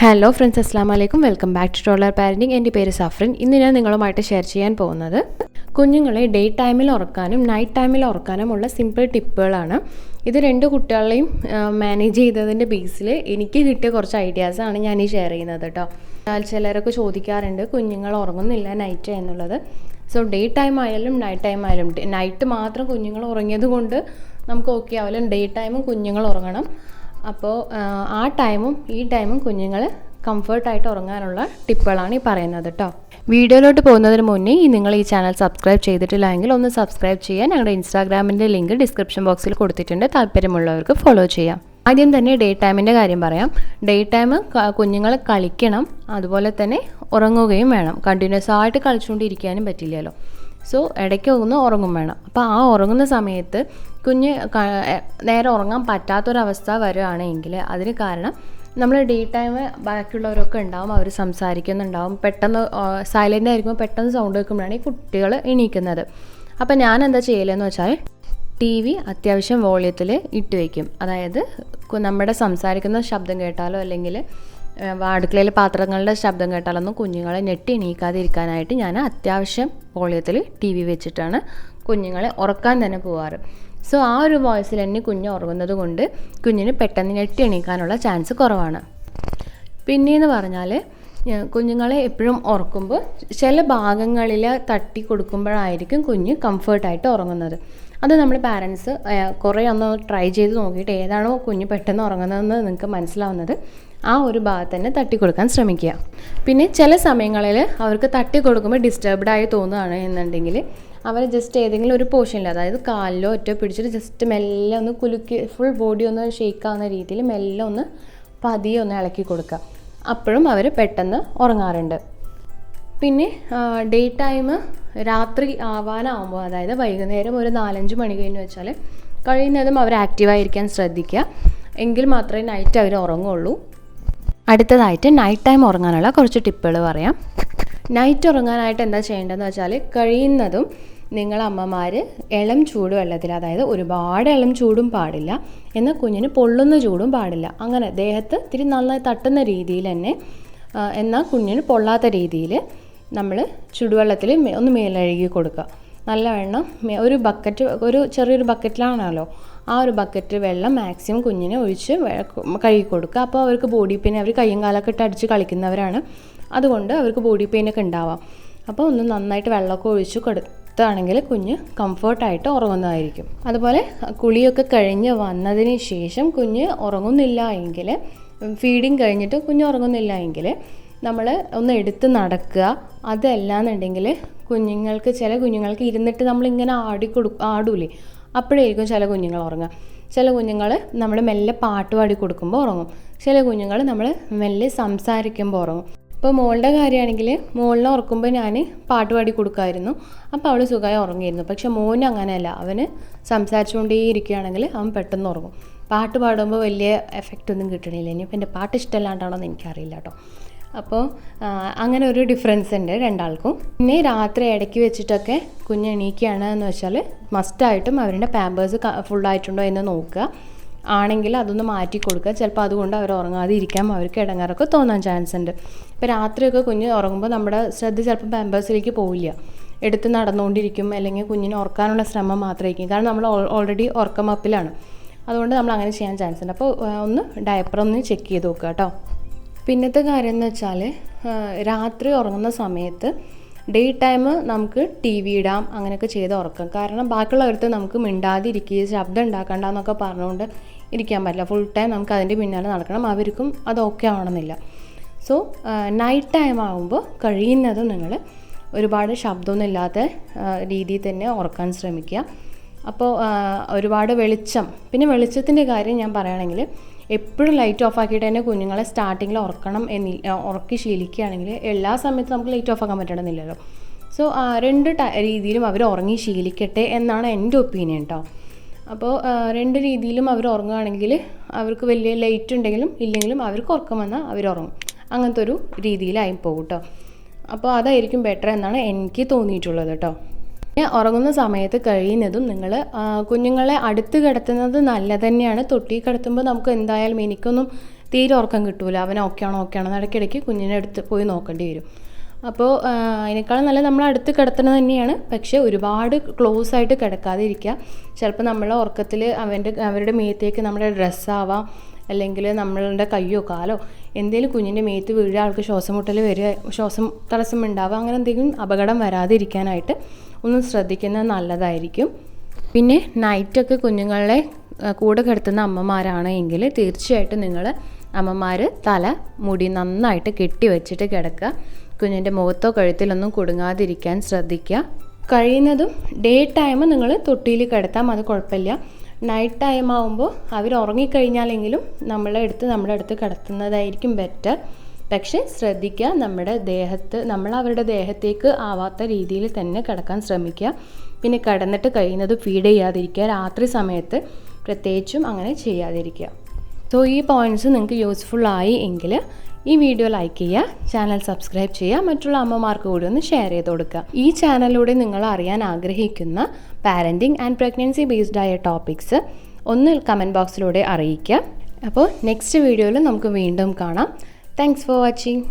Hello friends, അസ്സാം വലൈക്കും. Welcome back to toddler parenting. എൻ്റെ പേര് സഫ്രിൻ. ഇന്ന് ഞാൻ നിങ്ങളുമായിട്ട് ഷെയർ ചെയ്യാൻ പോകുന്നത് കുഞ്ഞുങ്ങളെ ഡേ ടൈമിൽ ഉറക്കാനും നൈറ്റ് ടൈമിൽ ഉറക്കാനുമുള്ള സിമ്പിൾ ടിപ്പുകളാണ്. ഇത് രണ്ട് കുട്ടികളെയും മാനേജ് ചെയ്തതിൻ്റെ ബേസിൽ എനിക്ക് കിട്ടിയ കുറച്ച് ഐഡിയാസാണ് ഞാൻ ഈ ഷെയർ ചെയ്യുന്നത് കേട്ടോ. ചിലരൊക്കെ ചോദിക്കാറുണ്ട് കുഞ്ഞുങ്ങൾ ഉറങ്ങുന്നില്ല നൈറ്റ് എന്നുള്ളത്. സോ ഡേ ടൈം ആയാലും നൈറ്റ് മാത്രം കുഞ്ഞുങ്ങൾ ഉറങ്ങിയത് കൊണ്ട് നമുക്ക് ഓക്കെ ആവില്ല. ഡേ ടൈമും കുഞ്ഞുങ്ങൾ ഉറങ്ങണം. അപ്പോൾ ആ ടൈമും ഈ ടൈമും കുഞ്ഞുങ്ങൾ കംഫർട്ടായിട്ട് ഉറങ്ങാനുള്ള ടിപ്പുകളാണ് ഈ പറയുന്നത് കേട്ടോ. വീഡിയോയിലോട്ട് പോകുന്നതിന് മുന്നേ നിങ്ങൾ ഈ ചാനൽ സബ്സ്ക്രൈബ് ചെയ്തിട്ടില്ല എങ്കിൽ ഒന്ന് സബ്സ്ക്രൈബ് ചെയ്യാൻ ഞങ്ങളുടെ ഇൻസ്റ്റാഗ്രാമിൻ്റെ ലിങ്ക് ഡിസ്ക്രിപ്ഷൻ ബോക്സിൽ കൊടുത്തിട്ടുണ്ട്. താല്പര്യമുള്ളവർക്ക് ഫോളോ ചെയ്യാം. ആദ്യം തന്നെ ഡേ ടൈമിൻ്റെ കാര്യം പറയാം. ഡേ ടൈം കുഞ്ഞുങ്ങൾ കളിക്കണം, അതുപോലെ തന്നെ ഉറങ്ങുകയും വേണം. കണ്ടിന്യൂസ് ആയിട്ട് കളിച്ചുകൊണ്ടിരിക്കാനും പറ്റില്ലല്ലോ. സോ ഇടയ്ക്ക് ഒന്ന് ഉറങ്ങും വേണം. അപ്പോൾ ആ ഉറങ്ങുന്ന സമയത്ത് കുഞ്ഞ് നേരെ ഉറങ്ങാൻ പറ്റാത്തൊരവസ്ഥ വരികയാണെങ്കിൽ അതിന് കാരണം നമ്മൾ ഡേ ടൈം ബാക്കിയുള്ളവരൊക്കെ ഉണ്ടാവും, അവർ സംസാരിക്കുന്നുണ്ടാവും, പെട്ടെന്ന് സൈലൻ്റ് ആയിരിക്കുമ്പോൾ പെട്ടെന്ന് സൗണ്ട് വെക്കുമ്പോഴാണ് ഈ കുട്ടികൾ എണീക്കുന്നത്. അപ്പോൾ ഞാൻ എന്താ ചെയ്യലെന്ന് വെച്ചാൽ TV അത്യാവശ്യം വോളിയത്തിൽ ഇട്ട് വയ്ക്കും. അതായത് നമ്മുടെ സംസാരിക്കുന്ന ശബ്ദം കേട്ടാലോ അല്ലെങ്കിൽ അടുക്കളയിൽ പാത്രങ്ങളുടെ ശബ്ദം കേട്ടാലൊന്നും കുഞ്ഞുങ്ങളെ ഞെട്ടി എണീക്കാതെ ഇരിക്കാനായിട്ട് ഞാൻ അത്യാവശ്യം വോളിയത്തിൽ TV വെച്ചിട്ടാണ് കുഞ്ഞുങ്ങളെ ഉറക്കാൻ തന്നെ പോവാറ്. സോ ആ ഒരു വോയിസിൽ തന്നെ കുഞ്ഞ് ഉറങ്ങുന്നത് കൊണ്ട് കുഞ്ഞിന് പെട്ടെന്ന് ഞെട്ടി എണീക്കാനുള്ള ചാൻസ് കുറവാണ്. പിന്നെയെന്ന് പറഞ്ഞാൽ കുഞ്ഞുങ്ങളെ എപ്പോഴും ഉറക്കുമ്പോൾ ചില ഭാഗങ്ങളിൽ തട്ടി കൊടുക്കുമ്പോഴായിരിക്കും കുഞ്ഞ് കംഫർട്ടായിട്ട് ഉറങ്ങുന്നത്. അത് നമ്മൾ പാരൻസ് കുറേ ഒന്ന് ട്രൈ ചെയ്ത് നോക്കിയിട്ട് ഏതാണോ കുഞ്ഞ് പെട്ടെന്ന് ഉറങ്ങുന്നതെന്ന് നിങ്ങൾക്ക് മനസ്സിലാവുന്നത് ആ ഒരു ഭാഗത്ത് തന്നെ തട്ടി കൊടുക്കാൻ ശ്രമിക്കുക. പിന്നെ ചില സമയങ്ങളിൽ അവർക്ക് തട്ടി കൊടുക്കുമ്പോൾ ഡിസ്റ്റർബ്ഡായി തോന്നുകയാണ് എന്നുണ്ടെങ്കിൽ അവർ ജസ്റ്റ് ഏതെങ്കിലും ഒരു പോർഷനിൽ, അതായത് കാലിലോ ഒറ്റ പിടിച്ചിട്ട് ജസ്റ്റ് മെല്ലെ ഒന്ന് കുലുക്കി ഫുൾ ബോഡി ഒന്ന് ഷെയ്ക്ക് ആവുന്ന രീതിയിൽ മെല്ലെ ഒന്ന് പതിയെ ഒന്ന് ഇളക്കി കൊടുക്കുക. അപ്പോഴും അവർ പെട്ടെന്ന് ഉറങ്ങാറുണ്ട്. പിന്നെ ഡേ ടൈം രാത്രി ആവാനാവുമ്പോൾ, അതായത് വൈകുന്നേരം ഒരു 4-5 മണി കഴിഞ്ഞ് വെച്ചാൽ കഴിയുന്നതും അവർ ആക്റ്റീവായിരിക്കാൻ ശ്രദ്ധിക്കുക. എങ്കിൽ മാത്രമേ നൈറ്റ് അവർ ഉറങ്ങുള്ളൂ. അടുത്തതായിട്ട് നൈറ്റ് ടൈം ഉറങ്ങാനുള്ള കുറച്ച് ടിപ്പുകൾ പറയാം. നൈറ്റ് ഉറങ്ങാനായിട്ട് എന്താ ചെയ്യേണ്ടതെന്ന് വെച്ചാൽ കഴിയുന്നതും അമ്മമാർ ഇളം ചൂടുവെള്ളത്തിൽ, അതായത് ഒരുപാട് ഇളം ചൂടും പാടില്ല, എന്നാൽ കുഞ്ഞിന് പൊള്ളുന്ന ചൂടും പാടില്ല. അങ്ങനെ ദേഹത്ത് ഇത്തിരി നന്നായി തട്ടുന്ന രീതിയിൽ തന്നെ, എന്നാൽ കുഞ്ഞിന് പൊള്ളാത്ത രീതിയിൽ നമ്മൾ ചുടുവെള്ളത്തിൽ ഒന്ന് മേലഴുകി കൊടുക്കുക. നല്ലവണ്ണം ഒരു ചെറിയൊരു ബക്കറ്റിലാണല്ലോ, ആ ഒരു ബക്കറ്റ് വെള്ളം മാക്സിമം കുഞ്ഞിനെ ഒഴിച്ച് കഴുകി കൊടുക്കുക. അപ്പോൾ അവർക്ക് ബോഡി പെയിൻ, അവർ കയ്യും കാലൊക്കെ ഇട്ട് അടിച്ച് കളിക്കുന്നവരാണ്, അതുകൊണ്ട് അവർക്ക് ബോഡി പെയിനൊക്കെ ഉണ്ടാവാം. അപ്പോൾ ഒന്ന് നന്നായിട്ട് വെള്ളമൊക്കെ ഒഴിച്ച് കൊടുത്താണെങ്കിൽ കുഞ്ഞ് കംഫർട്ടായിട്ട് ഉറങ്ങുന്നതായിരിക്കും. അതുപോലെ കുളിയൊക്കെ കഴിഞ്ഞ് വന്നതിന് ശേഷം കുഞ്ഞ് ഉറങ്ങുന്നില്ല എങ്കിൽ, ഫീഡിങ് കഴിഞ്ഞിട്ട് കുഞ്ഞ് ഉറങ്ങുന്നില്ല എങ്കിൽ നമ്മൾ ഒന്ന് എടുത്ത് നടക്കുക. അതല്ലാന്നുണ്ടെങ്കിൽ ചില കുഞ്ഞുങ്ങൾക്ക് ഇരുന്നിട്ട് നമ്മളിങ്ങനെ ആടൂലേ, അപ്പോഴായിരിക്കും ചില കുഞ്ഞുങ്ങൾ ഉറങ്ങുക. ചില കുഞ്ഞുങ്ങൾ നമ്മൾ മെല്ലെ പാട്ട് പാടി കൊടുക്കുമ്പോൾ ഉറങ്ങും. ചില കുഞ്ഞുങ്ങൾ നമ്മൾ മെല്ലെ സംസാരിക്കുമ്പോൾ ഉറങ്ങും. ഇപ്പോൾ മോളുടെ കാര്യമാണെങ്കിൽ മോളിനെ ഉറക്കുമ്പോൾ ഞാൻ പാട്ട് പാടി കൊടുക്കുമായിരുന്നു. അപ്പോൾ അവൾ സുഖമായി ഉറങ്ങിയിരുന്നു. പക്ഷെ മോന് അങ്ങനെയല്ല, അവന് സംസാരിച്ചുകൊണ്ടേ ഇരിക്കുകയാണെങ്കിൽ അവൻ പെട്ടെന്ന് ഉറങ്ങും. പാട്ട് പാടുമ്പോൾ വലിയ എഫക്റ്റ് ഒന്നും കിട്ടണില്ല. ഇനിയിപ്പോൾ എൻ്റെ പാട്ട് ഇഷ്ടമല്ലാണ്ടാണോ എന്ന് എനിക്കറിയില്ല കേട്ടോ. അപ്പോൾ അങ്ങനെ ഒരു ഡിഫറൻസ് ഉണ്ട് രണ്ടാൾക്കും. പിന്നെ രാത്രി ഇടയ്ക്ക് വെച്ചിട്ടൊക്കെ കുഞ്ഞ് എണീക്കുകയാണ് എന്ന് വെച്ചാൽ മസ്റ്റായിട്ടും അവരുടെ പാമ്പേഴ്സ് ഫുള്ളായിട്ടുണ്ടോ എന്ന് നോക്കുക. ആണെങ്കിൽ അതൊന്ന് മാറ്റി കൊടുക്കുക. ചിലപ്പോൾ അതുകൊണ്ട് അവർ ഉറങ്ങാതെ ഇരിക്കാം, അവർക്ക് ഇടങ്ങാറൊക്കെ തോന്നാൻ ചാൻസ് ഉണ്ട്. ഇപ്പോൾ രാത്രിയൊക്കെ കുഞ്ഞ് ഉറങ്ങുമ്പോൾ നമ്മുടെ ശ്രദ്ധ ചിലപ്പോൾ പാമ്പേഴ്സിലേക്ക് പോവില്ല, എടുത്ത് നടന്നുകൊണ്ടിരിക്കും, അല്ലെങ്കിൽ കുഞ്ഞിനെ ഉറക്കാനുള്ള ശ്രമം മാത്രമായിരിക്കും. കാരണം നമ്മൾ ഓൾറെഡി ഉറക്കമപ്പിലാണ്, അതുകൊണ്ട് നമ്മൾ അങ്ങനെ ചെയ്യാൻ ചാൻസ് ഉണ്ട്. അപ്പോൾ ഒന്ന് ഡയപ്പർ ഒന്ന് ചെക്ക് ചെയ്ത് നോക്കുക കേട്ടോ. പിന്നത്തെ കാര്യം എന്ന് വെച്ചാൽ രാത്രി ഉറങ്ങുന്ന സമയത്ത് ഡേ ടൈം നമുക്ക് TV ഇടാം, അങ്ങനെയൊക്കെ ചെയ്ത് ഉറക്കാം. കാരണം ബാക്കിയുള്ളവർക്ക് നമുക്ക് മിണ്ടാതിരിക്കുക, ശബ്ദം ഉണ്ടാക്കണ്ടെന്നൊക്കെ പറഞ്ഞുകൊണ്ട് ഇരിക്കാൻ പറ്റില്ല. ഫുൾ ടൈം നമുക്ക് അതിൻ്റെ പിന്നാലെ നടക്കണം, അവർക്കും അത് ഓക്കെ ആവണമെന്നില്ല. സോ നൈറ്റ് ടൈം ആകുമ്പോൾ കഴിയുന്നതും നിങ്ങൾ ഒരുപാട് ശബ്ദമൊന്നും ഇല്ലാത്ത രീതിയിൽ തന്നെ ഉറക്കാൻ ശ്രമിക്കുക. അപ്പോൾ ഒരുപാട് പിന്നെ വെളിച്ചത്തിൻ്റെ കാര്യം ഞാൻ പറയുകയാണെങ്കിൽ എപ്പോഴും ലൈറ്റ് ഓഫ് ആക്കിയിട്ട് തന്നെ കുഞ്ഞുങ്ങളെ സ്റ്റാർട്ടിങ്ങിൽ ഉറക്കി ശീലിക്കുകയാണെങ്കിൽ എല്ലാ സമയത്തും നമുക്ക് ലൈറ്റ് ഓഫ് ആക്കാൻ പറ്റണമെന്നില്ലല്ലോ. സോ രണ്ട് രീതിയിലും അവർ ഉറങ്ങി ശീലിക്കട്ടെ എന്നാണ് എൻ്റെ ഒപ്പീനിയൻ കേട്ടോ. അപ്പോൾ രണ്ട് രീതിയിലും അവർ ഉറങ്ങുകയാണെങ്കിൽ അവർക്ക് വലിയ ലൈറ്റ് ഉണ്ടെങ്കിലും ഇല്ലെങ്കിലും അവർക്ക് ഉറക്കം വന്നാൽ അവർ ഉറങ്ങും. അങ്ങനത്തെ ഒരു രീതിയിലായി പോകും കേട്ടോ. അപ്പോൾ അതായിരിക്കും ബെറ്റർ എന്നാണ് എനിക്ക് തോന്നിയിട്ടുള്ളത് കേട്ടോ. ഉറങ്ങുന്ന സമയത്ത് കഴിയുന്നതും നിങ്ങൾ കുഞ്ഞുങ്ങളെ അടുത്ത് കിടത്തുന്നത് നല്ലത് തന്നെയാണ്. തൊട്ടി കിടത്തുമ്പോൾ നമുക്ക് എന്തായാലും എനിക്കൊന്നും തീരെ ഉറക്കം കിട്ടൂല, അവൻ ഓക്കെയാണോ ഇടയ്ക്കിടയ്ക്ക് കുഞ്ഞിനെ അടുത്ത് പോയി നോക്കേണ്ടി വരും. അപ്പോൾ അതിനേക്കാളും നല്ല നമ്മൾ അടുത്ത് കിടത്തുന്നത് തന്നെയാണ്. പക്ഷേ ഒരുപാട് ക്ലോസ് ആയിട്ട് കിടക്കാതെ ഇരിക്കുക. ചിലപ്പോൾ നമ്മളെ ഉറക്കത്തിൽ അവരുടെ മേത്തേക്ക് നമ്മുടെ ഡ്രസ്സാവാം, അല്ലെങ്കിൽ നമ്മളുടെ കയ്യോ കാലോ എന്തെങ്കിലും കുഞ്ഞിൻ്റെ മേത്ത് വീഴുക, ആൾക്ക് ശ്വാസം മുട്ടൽ വരിക, ശ്വാസം തടസ്സം ഉണ്ടാവുക, അങ്ങനെ എന്തെങ്കിലും അപകടം വരാതിരിക്കാനായിട്ട് ഒന്ന് ശ്രദ്ധിക്കുന്നത് നല്ലതായിരിക്കും. പിന്നെ നൈറ്റൊക്കെ കുഞ്ഞുങ്ങളെ കൂടെ കിടത്തുന്ന അമ്മമാരാണ് എങ്കിൽ തീർച്ചയായിട്ടും നിങ്ങൾ അമ്മമാർ മുടി നന്നായിട്ട് കെട്ടി വെച്ചിട്ട് കിടക്കുക. കുഞ്ഞിൻ്റെ മുഖത്തോ കഴുത്തിലൊന്നും കുടുങ്ങാതിരിക്കാൻ ശ്രദ്ധിക്കുക. കഴിയുന്നതും ഡേ ടൈം നിങ്ങൾ തൊട്ടിയിൽ കിടത്താം, അത് കുഴപ്പമില്ല. നൈറ്റ് ടൈം ആകുമ്പോൾ അവർ ഉറങ്ങിക്കഴിഞ്ഞാലെങ്കിലും നമ്മുടെ അടുത്ത് കിടത്തുന്നതായിരിക്കും ബെറ്റർ. പക്ഷേ ശ്രദ്ധിക്കുക, നമ്മൾ അവരുടെ ദേഹത്തേക്ക് ആവാത്ത രീതിയിൽ തന്നെ കിടക്കാൻ ശ്രമിക്കുക. പിന്നെ കിടന്നിട്ട് കഴിയുന്നത് ഫീഡ് ചെയ്യാതിരിക്കുക, രാത്രി സമയത്ത് പ്രത്യേകിച്ചും അങ്ങനെ ചെയ്യാതിരിക്കുക. സോ ഈ പോയിൻറ്റ്സ് നിങ്ങൾക്ക് യൂസ്ഫുൾ ആയി എങ്കിൽ ഈ വീഡിയോ ലൈക്ക് ചെയ്യുക, ചാനൽ സബ്സ്ക്രൈബ് ചെയ്യുക, മറ്റുള്ള അമ്മമാർക്ക് കൂടി ഒന്ന് ഷെയർ ചെയ്ത് കൊടുക്കുക. ഈ ചാനലിലൂടെ നിങ്ങൾ അറിയാൻ ആഗ്രഹിക്കുന്ന പാരൻറ്റിങ് ആൻഡ് പ്രഗ്നൻസി ബേസ്ഡ് ആയ ടോപ്പിക്സ് ഒന്ന് കമൻറ്റ് ബോക്സിലൂടെ അറിയിക്കുക. അപ്പോൾ നെക്സ്റ്റ് വീഡിയോയിൽ നമുക്ക് വീണ്ടും കാണാം. Thanks for watching.